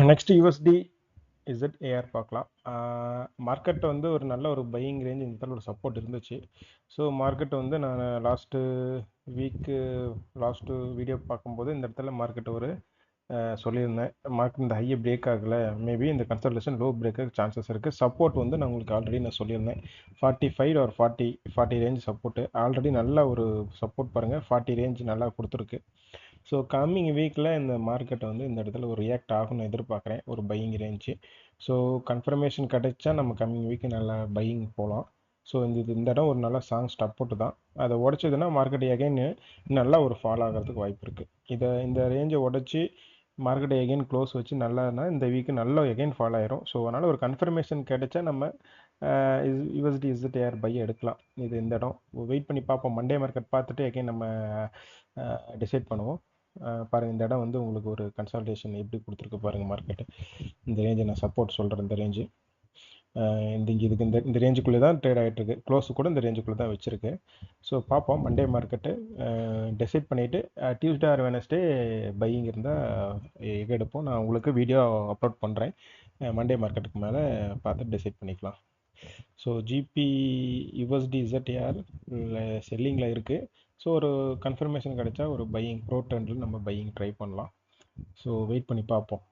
Next USD ZAR பார்க்கலாம். Market வந்து ஒரு நல்ல ஒரு பையிங் ரேஞ்ச் இந்த இடத்துல ஒரு சப்போர்ட் இருந்துச்சு. ஸோ மார்க்கெட் வந்து நான் வீக்கு லாஸ்ட்டு வீடியோ பார்க்கும்போது இந்த இடத்துல மார்க்கெட் ஒரு சொல்லியிருந்தேன். மார்க்கெட் இந்த ஹையை பிரேக் ஆகலை, மேபி இந்த கன்சல்டேஷன் லோ பிரேக் சான்சஸ் இருக்குது. சப்போர்ட் வந்து நான் உங்களுக்கு ஆல்ரெடி நான் சொல்லியிருந்தேன் 45 ஒரு 40 ரேஞ்ச் சப்போர்ட்டு ஆல்ரெடி நல்ல ஒரு சப்போர்ட் பாருங்கள். 40 ரேஞ்ச் நல்லா கொடுத்துருக்கு. ஸோ கம்மிங் வீக்கில் இந்த மார்க்கெட்டை வந்து இந்த இடத்துல ஒரு ரியாக்ட் ஆகும்னு எதிர்பார்க்குறேன், ஒரு பையிங் ரேஞ்சு. ஸோ கன்ஃபர்மேஷன் கிடைச்சா நம்ம கம்மிங் வீக்கு நல்லா பையிங் போகலாம். ஸோ இந்த இடம் ஒரு நல்ல சாங் சப்போர்ட்டு தான். அதை உடச்சதுன்னா மார்க்கெட் எகைன் நல்லா ஒரு ஃபால் ஆகிறதுக்கு வாய்ப்பு இருக்குது. இந்த ரேஞ்சை உடச்சி மார்க்கெட் எகைன் க்ளோஸ் வச்சு நல்லானா இந்த வீக்கு நல்லா எகைன் ஃபால் ஆயிரும். ஸோ அதனால் ஒரு கன்ஃபர்மேஷன் கிடைச்சா நம்ம யூஎஸ்டி ZAR பை எடுக்கலாம். இந்த இடம் வெயிட் பண்ணி பார்ப்போம். மண்டே மார்க்கெட் பார்த்துட்டு எகைன் நம்ம டிசைட் பண்ணுவோம். பாருங்கள், இந்த இடம் வந்து உங்களுக்கு ஒரு கன்சல்டேஷன் எப்படி கொடுத்துருக்கு பாருங்கள். மார்க்கெட்டு இந்த ரேஞ்சை நான் சப்போர்ட் சொல்கிறேன். இந்த ரேஞ்சு இந்த ரேஞ்சுக்குள்ளே தான் ட்ரேட் ஆகிட்டு இருக்கு. க்ளோஸு கூட இந்த ரேஞ்சுக்குள்ளே தான் வச்சுருக்கு. ஸோ பார்ப்போம், மண்டே மார்க்கெட்டு டிசைட் பண்ணிவிட்டு டியூஸ்டே ஆர் வெனஸ்டே பையிங் இருந்தால் எடுப்போம். நான் உங்களுக்கு வீடியோ அப்லோட் பண்ணுறேன். மண்டே மார்க்கெட்டுக்கு மேலே பார்த்து டிசைட் பண்ணிக்கலாம். ஸோ ஜிபி யூஎஸ்டி ZAR செல்லிங்கில் இருக்குது. ஸோ ஒரு கன்ஃபர்மேஷன் கிடைச்சா ஒரு பையிங் ப்ரோ ட்ரெண்டில் நம்ம பையிங் ட்ரை பண்ணலாம். ஸோ வெயிட் பண்ணி பார்ப்போம்.